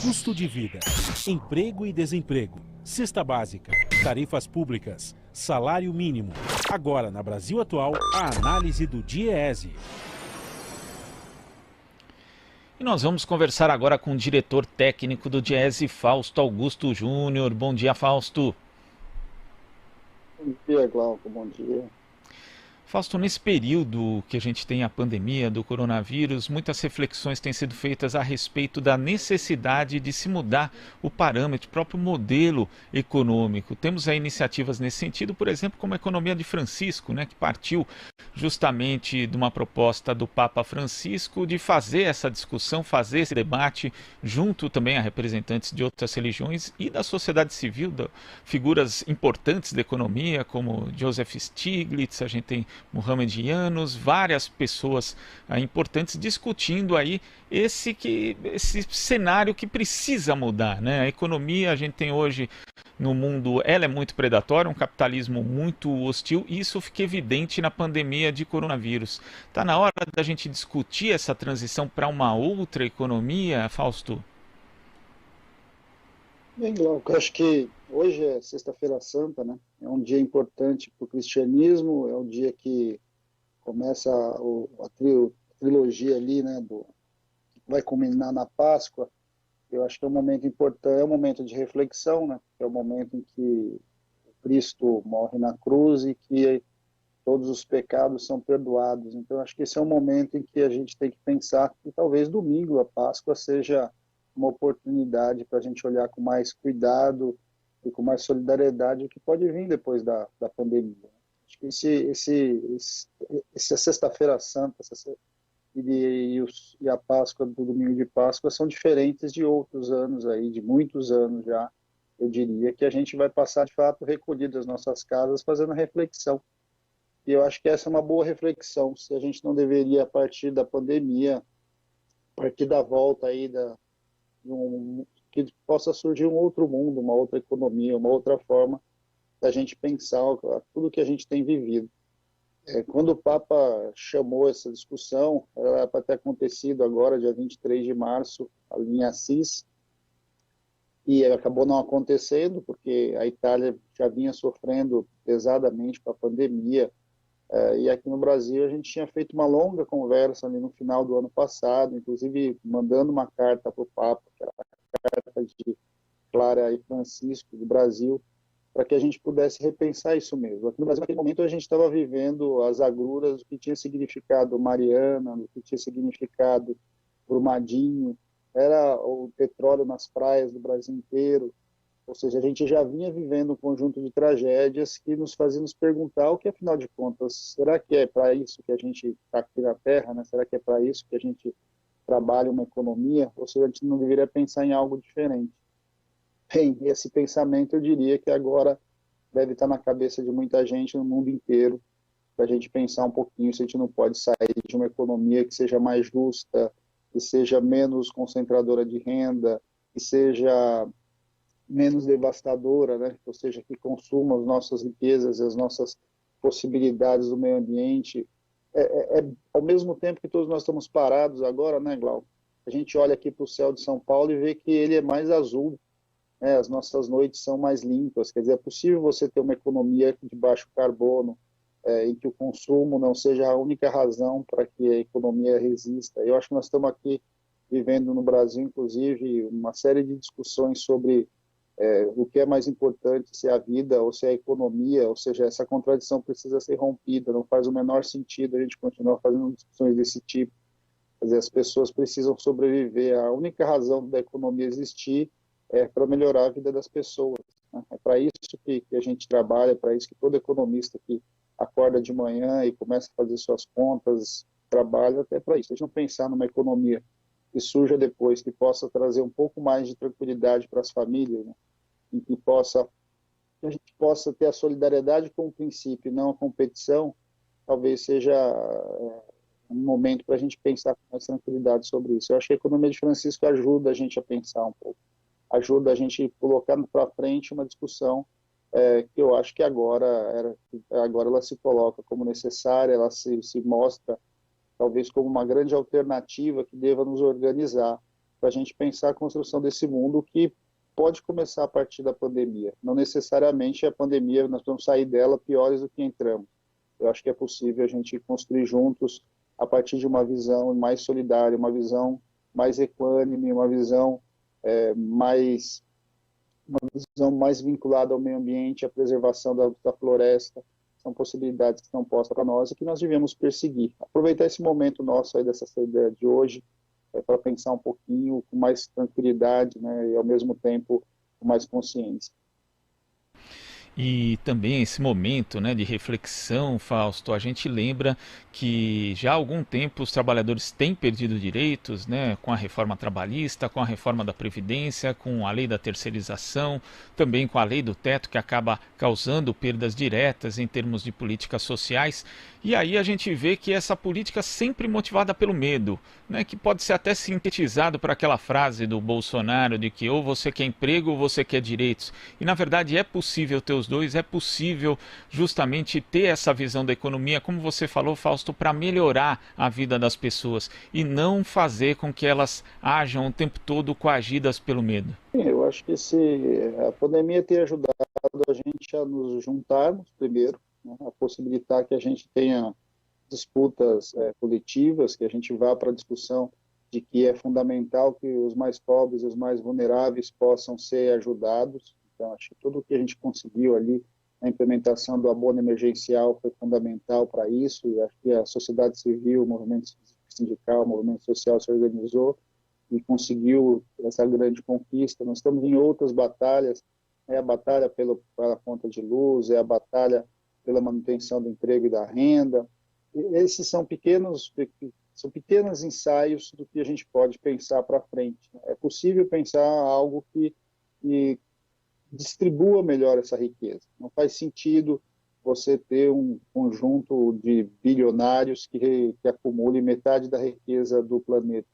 Custo de vida, emprego e desemprego, cesta básica, tarifas públicas, salário mínimo. Agora, na Brasil Atual, a análise do DIEESE. E nós vamos conversar agora com o diretor técnico do DIEESE, Fausto Augusto Júnior. Bom dia, Fausto. Bom dia, Glauco. Bom dia. Fausto, nesse período que a gente tem a pandemia do coronavírus, muitas reflexões têm sido feitas a respeito da necessidade de se mudar o parâmetro, o próprio modelo econômico. Temos aí iniciativas nesse sentido, por exemplo, como a Economia de Francisco, né, que partiu justamente de uma proposta do Papa Francisco de fazer essa discussão, fazer esse debate, junto também a representantes de outras religiões e da sociedade civil, figuras importantes da economia, como Joseph Stiglitz, a gente tem Mohamed Yunus, várias pessoas importantes discutindo aí esse cenário que precisa mudar, né? A economia a gente tem hoje no mundo, ela é muito predatória, um capitalismo muito hostil, e isso fica evidente na pandemia de coronavírus. Está na hora da gente discutir essa transição para uma outra economia, Fausto? Bem, Glauco, acho que hoje é Sexta-feira Santa, né? É um dia importante para o cristianismo, é um dia que começa a trilogia ali, né? Vai culminar na Páscoa. Eu acho que é um momento importante, é um momento de reflexão, né? É o momento em que Cristo morre na cruz e que todos os pecados são perdoados. Então, acho que esse é um momento em que a gente tem que pensar que talvez domingo, a Páscoa, seja uma oportunidade para a gente olhar com mais cuidado e com mais solidariedade o que pode vir depois da pandemia. Acho que essa Sexta-feira Santa e a Páscoa do domingo de Páscoa são diferentes de outros anos aí, de muitos anos já. Eu diria que a gente vai passar de fato recolhido às nossas casas fazendo reflexão. E eu acho que essa é uma boa reflexão, se a gente não deveria, a partir da pandemia, a partir da volta aí que possa surgir um outro mundo, uma outra economia, uma outra forma da gente pensar tudo que a gente tem vivido. Quando o Papa chamou essa discussão, ela era para ter acontecido agora, dia 23 de março, ali em Assis, e acabou não acontecendo, porque a Itália já vinha sofrendo pesadamente com a pandemia, e aqui no Brasil a gente tinha feito uma longa conversa ali no final do ano passado, inclusive mandando uma carta para o Papa, que era a carta de Clara e Francisco do Brasil, para que a gente pudesse repensar isso mesmo. Aqui no Brasil, naquele momento, a gente estava vivendo as agruras do que tinha significado Mariana, do que tinha significado Brumadinho, era o petróleo nas praias do Brasil inteiro, ou seja, a gente já vinha vivendo um conjunto de tragédias que nos faziam nos perguntar o que, afinal de contas, será que é para isso que a gente está aqui na Terra, né? Será que é para isso que a gente trabalha uma economia? Ou seja, a gente não deveria pensar em algo diferente. Bem, esse pensamento eu diria que agora deve estar na cabeça de muita gente no mundo inteiro, para a gente pensar um pouquinho se a gente não pode sair de uma economia que seja mais justa, que seja menos concentradora de renda, que seja menos devastadora, né? Ou seja, que consuma as nossas riquezas e as nossas possibilidades do meio ambiente. Ao mesmo tempo que todos nós estamos parados agora, né, Glauco? A gente olha aqui para o céu de São Paulo e vê que ele é mais azul, né? As nossas noites são mais limpas, quer dizer, é possível você ter uma economia de baixo carbono, em que o consumo não seja a única razão para que a economia resista. Eu acho que nós estamos aqui vivendo no Brasil, inclusive, uma série de discussões sobre o que é mais importante, se é a vida ou se é a economia, ou seja, essa contradição precisa ser rompida, não faz o menor sentido a gente continuar fazendo discussões desse tipo. Quer dizer, as pessoas precisam sobreviver, a única razão da economia existir é para melhorar a vida das pessoas, né? É para isso que a gente trabalha, é para isso que todo economista que acorda de manhã e começa a fazer suas contas, trabalha até para isso. A gente não pensar numa economia que surja depois, que possa trazer um pouco mais de tranquilidade para as famílias, né? E que a gente possa ter a solidariedade como princípio e não a competição, talvez seja um momento para a gente pensar com mais tranquilidade sobre isso. Eu acho que a Economia de Francisco ajuda a gente a pensar um pouco, ajuda a gente a colocar para frente uma discussão que eu acho que agora ela se coloca como necessária, ela se mostra talvez como uma grande alternativa que deva nos organizar. para a gente pensar a construção desse mundo que pode começar a partir da pandemia. Não necessariamente a pandemia, nós vamos sair dela piores do que entramos. Eu acho que é possível a gente construir juntos a partir de uma visão mais solidária, uma visão mais equânime, uma visão mais vinculada ao meio ambiente, à preservação da floresta. São possibilidades que estão postas para nós e que nós devemos perseguir. Aproveitar esse momento nosso aí dessa ideia de hoje para pensar um pouquinho com mais tranquilidade, né, e ao mesmo tempo com mais consciência. E também esse momento, né, de reflexão, Fausto, a gente lembra que já há algum tempo os trabalhadores têm perdido direitos, né, com a reforma trabalhista, com a reforma da Previdência, com a lei da terceirização, também com a lei do teto, que acaba causando perdas diretas em termos de políticas sociais. E aí a gente vê que essa política sempre motivada pelo medo, né, que pode ser até sintetizado por aquela frase do Bolsonaro de que ou você quer emprego ou você quer direitos. E na verdade é possível ter os dois, é possível justamente ter essa visão da economia, como você falou, Fausto, para melhorar a vida das pessoas e não fazer com que elas ajam o tempo todo coagidas pelo medo. Eu acho que a pandemia tem ajudado a gente a nos juntarmos primeiro, né, a possibilitar que a gente tenha disputas coletivas, que a gente vá para a discussão de que é fundamental que os mais pobres e os mais vulneráveis possam ser ajudados. Então, acho que tudo o que a gente conseguiu ali na implementação do abono emergencial foi fundamental para isso, e acho que a sociedade civil, o movimento sindical, o movimento social se organizou e conseguiu essa grande conquista. Nós estamos em outras batalhas, é a batalha pela conta de luz, é a batalha pela manutenção do emprego e da renda. E esses são pequenos ensaios do que a gente pode pensar para frente. É possível pensar algo que distribua melhor essa riqueza. Não faz sentido você ter um conjunto de bilionários que acumule metade da riqueza do planeta.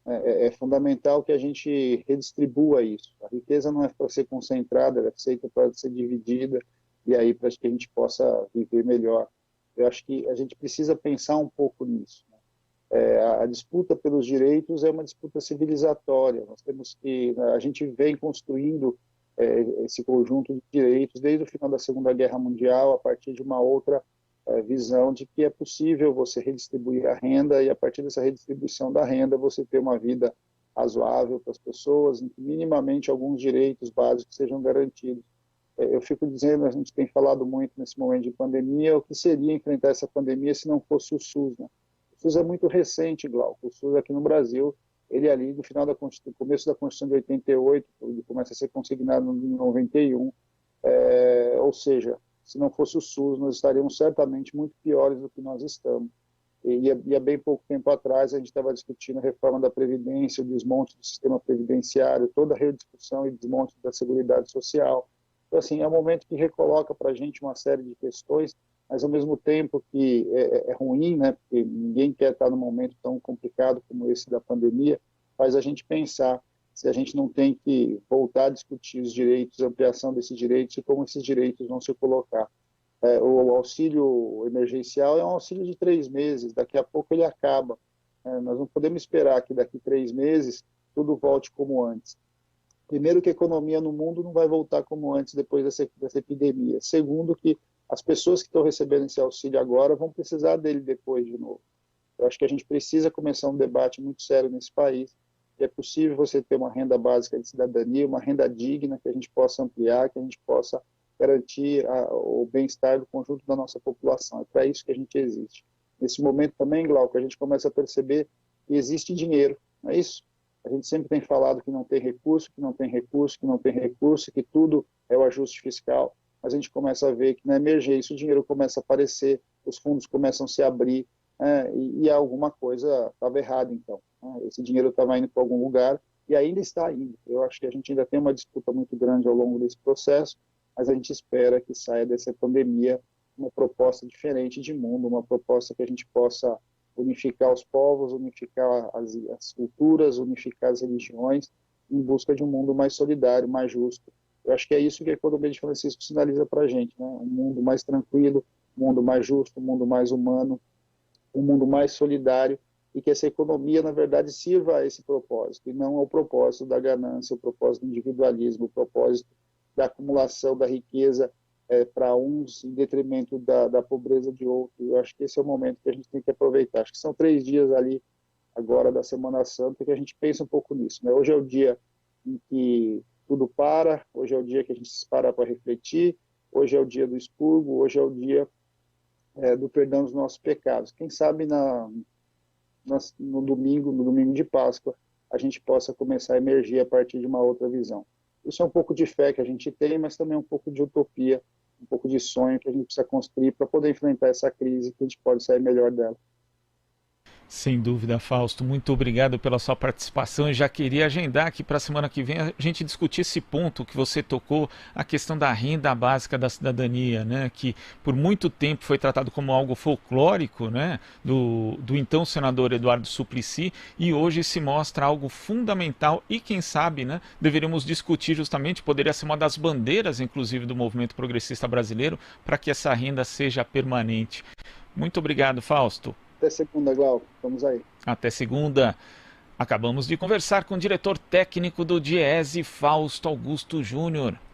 É fundamental que a gente redistribua isso. A riqueza não é para ser concentrada, ela é feita para ser dividida, e aí para que a gente possa viver melhor. Eu acho que a gente precisa pensar um pouco nisso. A disputa pelos direitos é uma disputa civilizatória. A gente vem construindo esse conjunto de direitos desde o final da Segunda Guerra Mundial, a partir de uma outra visão de que é possível você redistribuir a renda e, a partir dessa redistribuição da renda, você ter uma vida razoável para as pessoas, em que minimamente alguns direitos básicos sejam garantidos. Eu fico dizendo, a gente tem falado muito nesse momento de pandemia, o que seria enfrentar essa pandemia se não fosse o SUS, né? O SUS é muito recente, Glauco. O SUS aqui no Brasil, ele ali do começo da Constituição de 88, ele começa a ser consignado em 91, ou seja, se não fosse o SUS, nós estaríamos certamente muito piores do que nós estamos. E há bem pouco tempo atrás a gente estava discutindo a reforma da Previdência, o desmonte do sistema previdenciário, toda a rediscussão e desmonte da Seguridade Social. Então, assim, é um momento que recoloca para a gente uma série de questões, mas ao mesmo tempo que é ruim, né, porque ninguém quer estar num momento tão complicado como esse da pandemia, faz a gente pensar se a gente não tem que voltar a discutir os direitos, a ampliação desses direitos e como esses direitos vão se colocar. O auxílio emergencial é um auxílio de 3 meses, daqui a pouco ele acaba. Nós não podemos esperar que daqui 3 meses tudo volte como antes. Primeiro, que a economia no mundo não vai voltar como antes depois dessa epidemia. Segundo, que as pessoas que estão recebendo esse auxílio agora vão precisar dele depois de novo. Eu acho que a gente precisa começar um debate muito sério nesse país. Que é possível você ter uma renda básica de cidadania, uma renda digna que a gente possa ampliar, que a gente possa garantir o bem-estar do conjunto da nossa população. É para isso que a gente existe. Nesse momento também, Glauco, a gente começa a perceber que existe dinheiro, não é isso? A gente sempre tem falado que não tem recurso, que não tem recurso, que não tem recurso, que tudo é o ajuste fiscal, mas a gente começa a ver que na emergência o dinheiro começa a aparecer, os fundos começam a se abrir, e alguma coisa estava errada, então. Esse dinheiro estava indo para algum lugar e ainda está indo. Eu acho que a gente ainda tem uma disputa muito grande ao longo desse processo, mas a gente espera que saia dessa pandemia uma proposta diferente de mundo, uma proposta que a gente possa unificar os povos, unificar as culturas, unificar as religiões, em busca de um mundo mais solidário, mais justo. Eu acho que é isso que a economia de Francisco sinaliza para a gente, né? Um mundo mais tranquilo, um mundo mais justo, um mundo mais humano, um mundo mais solidário e que essa economia, na verdade, sirva a esse propósito, e não ao propósito da ganância, o propósito do individualismo, o propósito da acumulação da riqueza para uns em detrimento da pobreza de outros. Eu acho que esse é o momento que a gente tem que aproveitar. Acho que são 3 dias ali, agora da Semana Santa, que a gente pensa um pouco nisso, né? Hoje é o dia em que tudo para, hoje é o dia que a gente se para refletir, hoje é o dia do expurgo, hoje é o dia do perdão dos nossos pecados. Quem sabe no domingo de Páscoa, a gente possa começar a emergir a partir de uma outra visão. Isso é um pouco de fé que a gente tem, mas também um pouco de utopia, um pouco de sonho que a gente precisa construir para poder enfrentar essa crise, que a gente pode sair melhor dela. Sem dúvida, Fausto, muito obrigado pela sua participação. Eu já queria agendar aqui para a semana que vem a gente discutir esse ponto que você tocou, a questão da renda básica da cidadania, né, que por muito tempo foi tratado como algo folclórico, né, do então senador Eduardo Suplicy, e hoje se mostra algo fundamental e, quem sabe, né, deveríamos discutir justamente, poderia ser uma das bandeiras, inclusive, do movimento progressista brasileiro, para que essa renda seja permanente. Muito obrigado, Fausto. Até segunda, Glauco. Vamos aí. Até segunda. Acabamos de conversar com o diretor técnico do DIEESE, Fausto Augusto Júnior.